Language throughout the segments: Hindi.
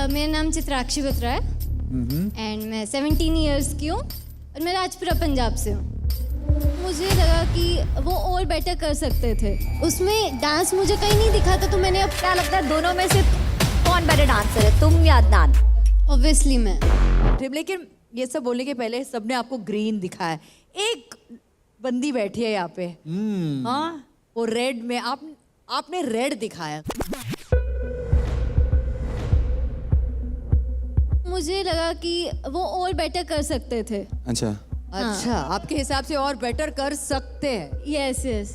मेरा नाम चित्राक्षी बत्रा है एंड मैं 17 इयर्स की हूँ और मैं राजपुरा पंजाब से हूँ। मुझे लगा कि वो और बेटर कर सकते थे, उसमें डांस मुझे कहीं नहीं दिखा था, तो मैंने अब क्या लगता है दोनों में से कौन बेटर डांसर है, तुम या अदनान? ऑब्वियसली मैं। लेकिन ये सब बोलने के पहले सबने आपको ग्रीन दिखाया, एक बंदी बैठी है यहाँ पे, हाँ वो रेड में, आपने रेड दिखाया। मुझे लगा कि वो और बेटर कर सकते थे। अच्छा अच्छा, आपके हिसाब से और बेटर कर सकते हैं? Yes yes.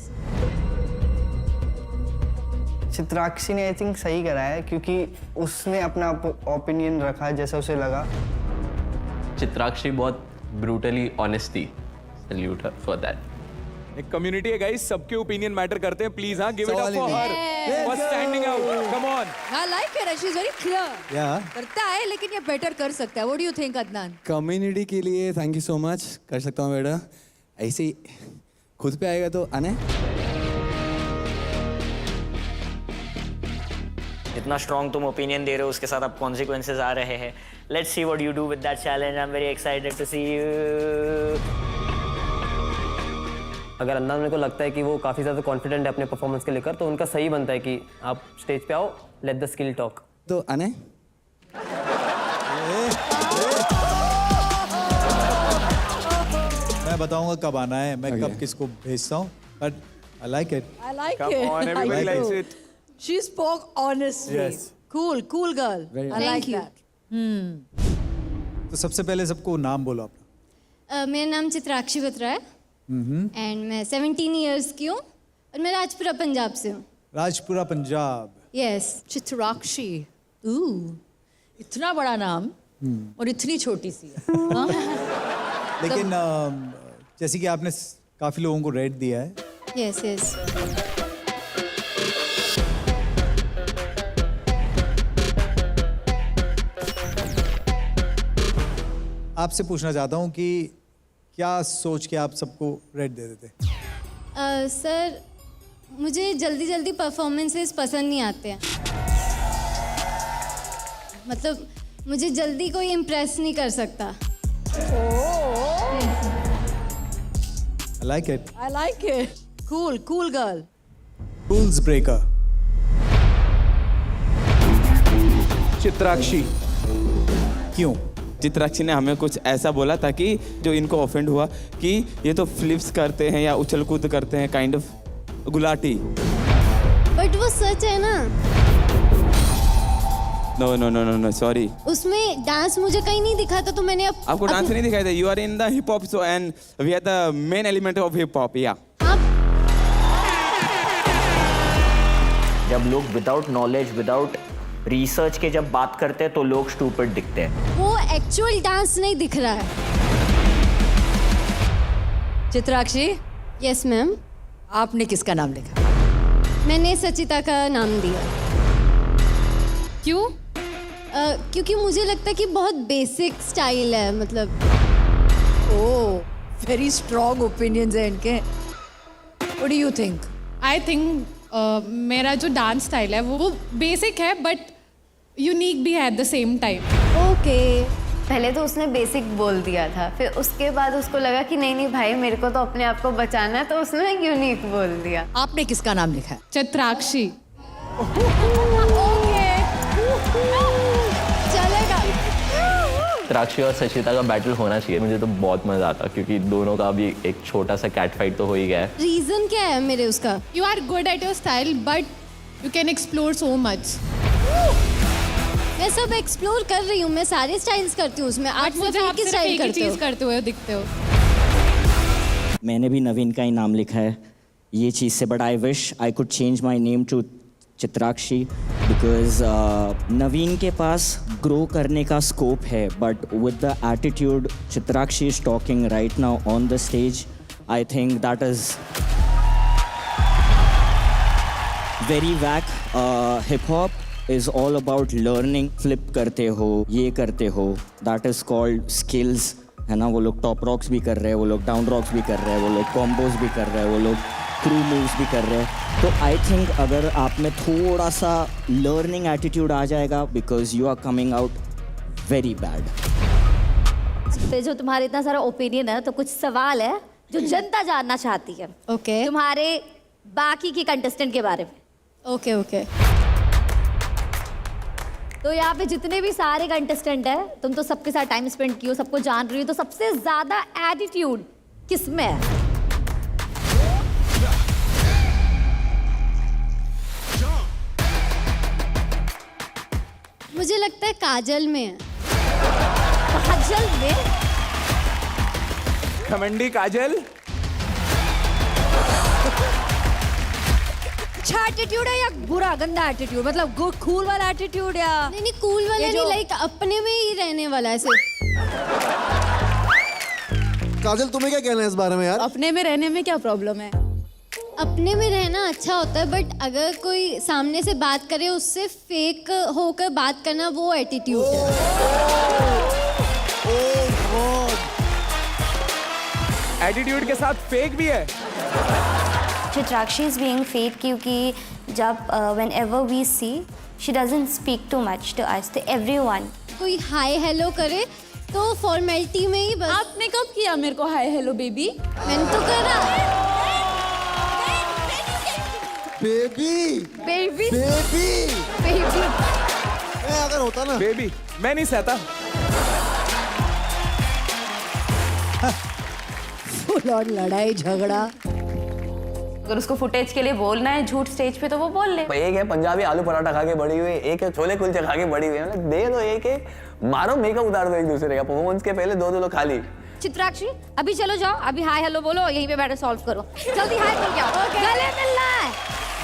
चित्राक्षी ने आई थिंक सही करा है, क्योंकि उसने अपना ओपिनियन रखा जैसा उसे लगा। चित्राक्षी बहुत ब्रूटली ऑनेस्ट थी, सैल्यूट हर फॉर दैट। एक कम्युनिटी है गाइस, सबके ओपिनियन मैटर करते हैं, प्लीज हाँ give it up for her for standing out, come on. I like her, she's very clear. Yeah. करता है लेकिन ये बेटर कर सकता है। What do you think, Adnan? Community के लिए थैंक यू सो मच, कर सकता हूँ बेटा। ऐसे ही खुद पे आएगा तो आने। इतना स्ट्रॉन्ग तुम ओपिनियन दे रहे हो, उसके साथ अब कॉन्सिक्वेंसेज आ रहे हैं। Let's see what you do with that challenge. I am very excited to see you. अगर अदनान मेरे को लगता है कि वो काफ़ी ज़्यादा कॉन्फिडेंट है अपने परफॉर्मेंस के लेकर, तो उनका सही बनता है कि आप स्टेज पे आओ, लेट द स्किल टॉक। तो आने। मैं बताऊंगा कब आना है, मैं कब किसको भेजता हूँ, but I like it. I like Come it. on, everybody likes it. She spoke honestly. Yes. Cool girl. Very I like Thank you. that. तो सबसे पहले सबको नाम बोलो अपना। मेरा नाम चित्राक्षी बत्रा है एंड मैं 17 इयर्स की हूँ और मैं राजपुरा पंजाब से हूँ। राजपुरा पंजाब। यस। चित्राक्षी, इतना बड़ा नाम और इतनी छोटी सी है। हाँ? लेकिन जैसे कि आपने काफ़ी लोगों को रेट दिया है, यस यस। आपसे पूछना चाहता हूँ कि क्या सोच के आप सबको रेट दे देते? सर मुझे जल्दी जल्दी परफॉर्मेंसेस पसंद नहीं आते हैं, मतलब मुझे जल्दी कोई इम्प्रेस नहीं कर सकता। I like it. I like it. Cool girl. Rules breaker. Chitrakshi. क्यों? चित्राक्षी ने हमें कुछ ऐसा बोला ताकि जो इनको ऑफेंड हुआ कि ये तो फ्लिप्स करते हैं या उछल कूद करते हैं, काइंड ऑफ गुलाटी। बट वो सच है ना। No no no no no sorry, उसमें डांस मुझे कहीं नहीं दिखा था, तो मैंने आपको डांस नहीं दिखाई था। You are in the hip hop so and we are the main element of hip hop. या जब लोग विदाउट नॉलेज, विदाउट रिसर्च के जब बात करते हैं तो लोग स्टूपिड दिखते हैं। वो एक्चुअल डांस नहीं दिख रहा है। Chitrakshi, yes ma'am. आपने किसका नाम लिखा? मैंने सचिता का नाम दिया। क्यों? क्योंकि मुझे लगता है कि बहुत बेसिक स्टाइल है, मतलब। वेरी स्ट्रॉन्ग ओपिनियंस हैं इनके। What do you think? I think मेरा जो डांस स्टाइल है वो बेसिक है बट यूनिक भी है at the same time. Okay. पहले तो उसने बेसिक बोल दिया था, फिर उसके बाद उसको लगा कि नहीं नहीं भाई मेरे को तो अपने आप को बचाना है, तो उसने यूनिक बोल दिया। आपने किसका नाम लिखा है? चित्राक्षी। चलेगा। चित्राक्षी और सचिता का बैटल होना चाहिए, मुझे तो बहुत मजा आता क्योंकि दोनों का भी एक छोटा सा कैट फाइट तो हो ही गया है। रीजन क्या है मेरे उसका? You are good at your style but you can explore so much. मैं सब एक्सप्लोर कर रही हूँ, मैं सारे स्टाइल्स करती हूँ उसमें। आप सिर्फ एक ही स्टाइल करते हो। करते हुए दिखते हो। मैंने भी नवीन का ही नाम लिखा है ये चीज़ से, but I wish I could change my name to Chitrakshi because Naveen के पास ग्रो करने का स्कोप है, but with the attitude Chitrakshi is talking right now on the stage, I think that is very wack. Hip hop is all about learning, flip करते हो, ये करते हो, दैट इज कॉल्ड स्किल्स, है ना। वो लोग टॉप रॉक्स भी कर रहे हैं, वो लोग डाउन रॉक्स भी कर रहे हैं, वो लोग कॉम्बोज भी कर रहे हैं, वो लोग क्रू मूव्स भी कर रहे हैं, तो आई थिंक अगर आप में थोड़ा सा लर्निंग एटीट्यूड आ जाएगा, because you are coming out very bad. पे जो तुम्हारे इतना सारा ओपिनियन है, तो कुछ सवाल है जो जनता जानना चाहती है ओके तुम्हारे बाकी के कंटेस्टेंट के बारे में। Okay okay. तो यहाँ पे जितने भी सारे कंटेस्टेंट हैं, तुम तो सबके साथ टाइम स्पेंड किए हो, सबको जान रही हो, तो सबसे ज्यादा एटीट्यूड किसमें है? मुझे लगता है काजल में है। काजल में? घमंडी काजल। अच्छा एटीट्यूड है या बुरा गंदा एटीट्यूड, मतलब गुड कूल वाला एटीट्यूड या नहीं कूल वाला नहीं, लाइक अपने में ही रहने वाला ऐसे। काजल तुम्हें क्या कहना है इस बारे में यार? अपने में रहने में क्या प्रॉब्लम है? अपने में रहना अच्छा होता है, बट अगर कोई सामने से बात करे उससे फेक होकर बात करना, वो एटीट्यूड है। एटीट्यूड के साथ फेक भी है। चित्राक्षी इज बीइंग फेक क्योंकि जब whenever we see she doesn't speak too much to us, to everyone. कोई हाय हेलो करे तो फॉर्मेलिटी में ही बस। आपने कब किया मेरे को हाय हेलो बेबी? मैंने तो करा। बेबी बेबी बेबी बेबी अगर होता ना बेबी मैं नहीं सहता। फुल ऑन लड़ाई झगड़ा। अगर उसको फुटेज के लिए बोलना है झूठ स्टेज पे तो वो बोल ले। एक है पंजाबी आलू पराठा खा के बड़ी हुई, एक है छोले कुलचे खा के बड़ी हुई, मतलब दे दो एक मारो मेकअप उतार दो एक दूसरे का। परफॉर्मेंस के पहले दो लो खाली। चित्राक्षी अभी चलो जाओ, अभी हाय हेलो बोलो, यहीं पे बैठे सॉल्व करो, जल्दी हाय बोल के आओ, गले मिलना है।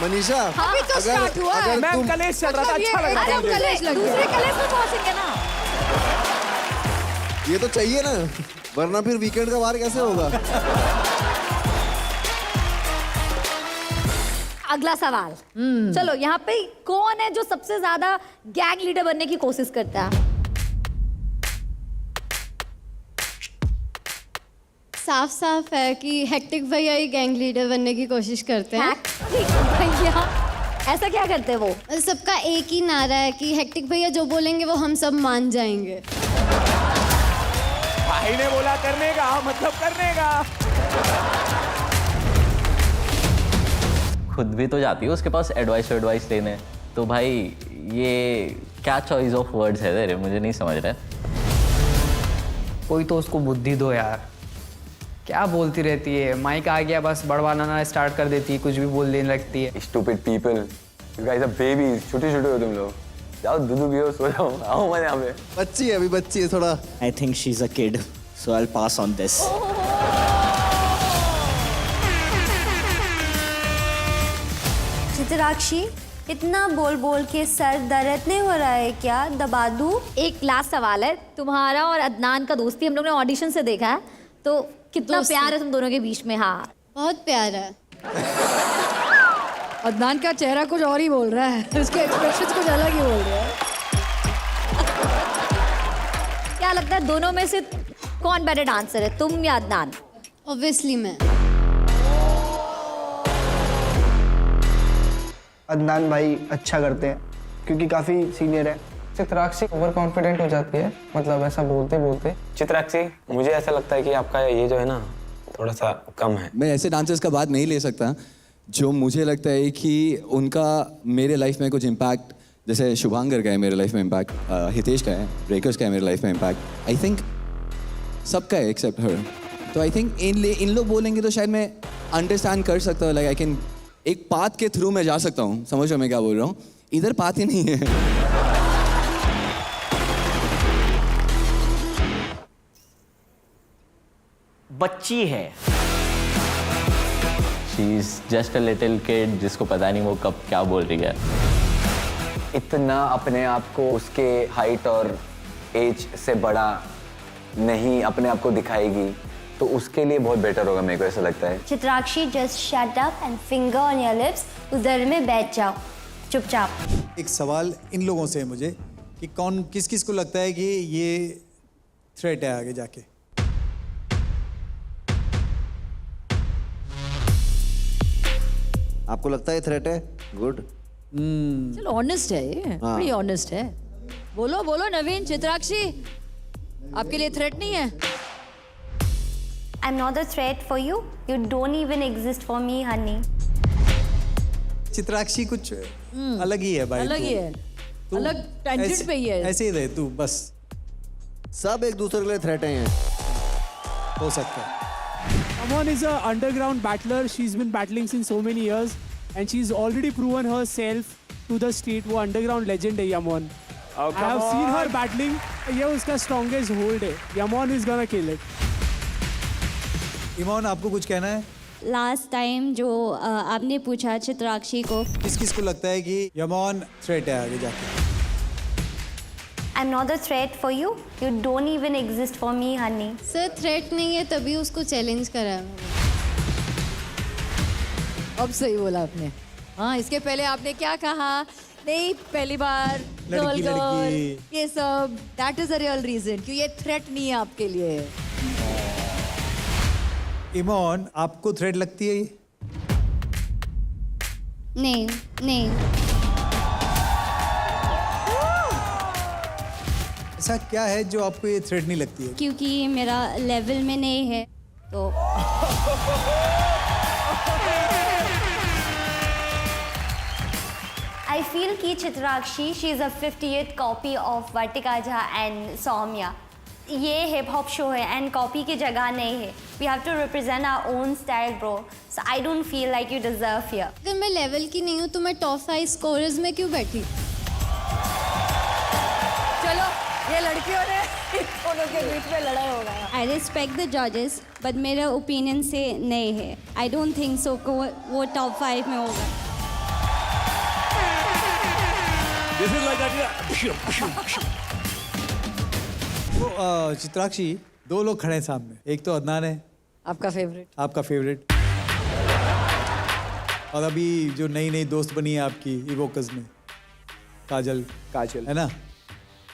मनीषा अभी तो स्टार्ट हुआ है। मैम कलेश चल रहा था, अच्छा लग रहा था मुझे। कलेश दूसरे कलेश में पहुंचेंगे ना। ये तो चाहिए ना, वरना फिर वीकेंड का वार कैसे होगा? अगला सवाल। चलो यहाँ पे कौन है जो सबसे ज्यादा गैंग लीडर बनने की कोशिश करता है? साफ साफ है कि हेक्टिक भैया ही गैंग लीडर बनने की कोशिश करते हैं। हेक्टिक भैया ऐसा क्या करते हैं वो? सबका एक ही नारा है कि हेक्टिक भैया जो बोलेंगे वो हम सब मान जाएंगे। भाई ने बोला करने का मतलब करने का। खुद भी तो जाती है उसके पास एडवाइस लेने, तो भाई ये क्या चॉइस ऑफ वर्ड्स है तेरे, मुझे नहीं समझ रहा है। कोई तो उसको बुद्धि दो यार, क्या बोलती रहती है, माइक आ गया बस बड़वाना स्टार्ट कर देती है, कुछ भी बोल देने लगती है। Stupid people, you guys are babies, छोटे छोटे हो तुम लोग, जाओ दूध पियो सो जाओ, आओ मैं यहाँ पे। बच्ची है अभी, बच्ची है थोड़ा। I think she is a kid, so I will pass on this. Chitrakshi इतना बोल बोल के सर दर्द नहीं हो रहा है क्या? दबा दूं? एक लास्ट सवाल है, तुम्हारा और अदनान का दोस्ती हम लोग ने ऑडिशन से देखा है, तो कितना प्यार है तुम दोनों के बीच में? हाँ बहुत प्यार है। अदनान का चेहरा कुछ और ही बोल रहा है, उसके एक्सप्रेशंस कुछ अलग ही बोल रहे हैं। क्या लगता है दोनों में से कौन बेटर डांसर है, तुम या अदनान? ऑब्वियसली मैं। अदनान भाई अच्छा करते हैं क्योंकि काफी सीनियर है। चित्राक्षी ओवर कॉन्फिडेंट हो जाती है, मतलब ऐसा बोलते बोलते। चित्राक्षी मुझे ऐसा लगता है कि आपका ये जो है ना थोड़ा सा कम है। मैं ऐसे डांसर्स का बात नहीं ले सकता जो मुझे लगता है कि उनका मेरे लाइफ में कुछ इम्पैक्ट, जैसे शुभांकर का है मेरे लाइफ में इम्पैक्ट, हितेश का है, ब्रेकर्स का है मेरे लाइफ में इम्पैक्ट, आई थिंक सबका है एक्सेप्ट हर। तो आई थिंक इन लोग बोलेंगे तो शायद मैं अंडरस्टैंड कर सकता हूँ, लाइक आई कैन एक पाथ के थ्रू मैं जा सकता हूँ। समझ रहे हो मैं क्या बोल रहा हूँ? इधर पाथ ही नहीं है। बच्ची है, she is just a little kid जिसको पता नहीं वो कब क्या बोल रही है। इतना अपने आप को उसके हाइट और एज से बड़ा नहीं अपने आप को दिखाएगी तो उसके लिए बहुत बेटर होगा, मेरे को ऐसा लगता है। Chitrakshi just shut up and finger on your lips, उधर में बैठ जाओ चुपचाप। एक सवाल इन लोगों से है मुझे कि कौन किस किस को लगता है कि ये थ्रेट है आगे जाके? आपको लगता है थ्रेट है? गुड। चलो ऑनेस्ट है ये, बड़ी ऑनेस्ट है। बोलो बोलो नवीन, चित्राक्षी आपके लिए थ्रेट नहीं है? I'm not a threat for you. You don't even exist for me, honey. Chitrakshi कुछ अलग ही है भाई। अलग ही है, अलग टेंजेंट पे ही है। ऐसे ही रहे तू बस। सब एक दूसरे के लिए थ्रेट हैं। हो सकता है। Someone is an underground battler. She's been battling since so many years, and she's already proven herself to the street. वो underground legend है Yamon. I have seen her battling. ये उसका strongest hold है. Yamon is gonna kill it. Imon, आपको कुछ कहना है? लास्ट टाइम जो आपने पूछा चित्राक्षी को, किस किस को लगता है कि यमोन थ्रेट है आगे जाके? I'm not a threat for you. You don't even exist for me, honey. Sir threat नहीं है तभी उसको चैलेंज करा मैंने। अब सही बोला आपने। हाँ, इसके पहले आपने क्या कहा? नहीं, पहली बार लड़की, गर्ल लड़की। ये सब, that is a real reason कि ये थ्रेट नहीं है आपके लिए। इमोन, आपको थ्रेट लगती है ये? नहीं नहीं, ऐसा क्या है जो आपको ये थ्रेट नहीं लगती है? क्योंकि मेरा लेवल में नहीं है तो। I feel कि Chitrakshi she is a 58th copy of Vartika Jha and Soumya. ये हिप हॉप शो है एंड कॉपी की जगह नहीं है. We have to represent our own style, bro. So I don't feel like you deserve here. अगर मैं लेवल की नहीं हूँ तो मैं टॉप 5 स्कोरर्स में क्यों बैठी? चलो, ये लड़कियों ने इन दोनों के बीच में लड़ाई हो गया। I respect the judges, but मेरा ओपिनियन से नहीं है. I don't think so कि वो टॉप 5 में होगा. This is like तो चित्राक्षी, दो लोग खड़े हैं सामने। एक तो अदनान है, आपका फेवरेट, आपका फेवरेट, और अभी जो नई नई दोस्त बनी है आपकी इवोकस में, काजल है ना?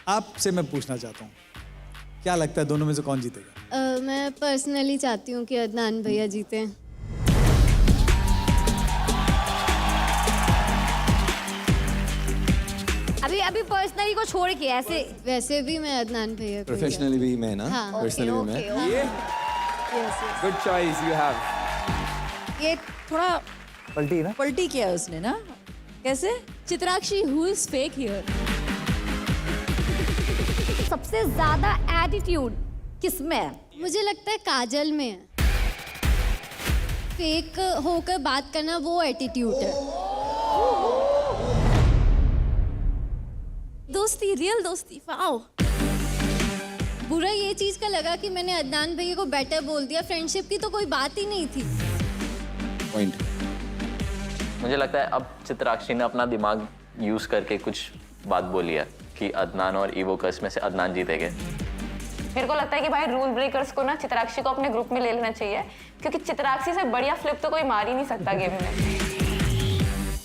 आपसे मैं पूछना चाहता हूँ, क्या लगता है दोनों में से कौन जीतेगा? मैं पर्सनली चाहती हूँ कि अदनान भैया जीते। अभी पर्सनली को छोड़ के ऐसे वैसे भी मैं अदनान भैया को। प्रोफेशनली भी मैं ना, पर्सनली भी मैं। Good choice you have. ये थोड़ा पलटी ना, पलटी किया है उसने ना। कैसे? Chitrakshi, who is fake here? सबसे ज्यादा एटीट्यूड किसमें है? मुझे लगता है काजल में है। फेक होकर बात करना वो एटीट्यूड है। दोस्ती, रियल दोस्ती, वाओ। बुरा ये चीज का लगा कि मैंने अदनान भैया को बेटर बोल दिया। फ्रेंडशिप की तो कोई बात ही नहीं थी। पॉइंट। मुझे लगता है अब चित्राक्षी ने अपना दिमाग यूज करके कुछ बात बोली है कि अदनान और इवोकस में से अदनान जीतेंगे। मेरे को लगता है कि भाई रूल ब्रेकर्स को ना चित्राक्षी को अपने ग्रुप में ले लेना चाहिए, क्योंकि चित्राक्षी से बढ़िया फ्लिप तो कोई मार ही नहीं सकता गेम में।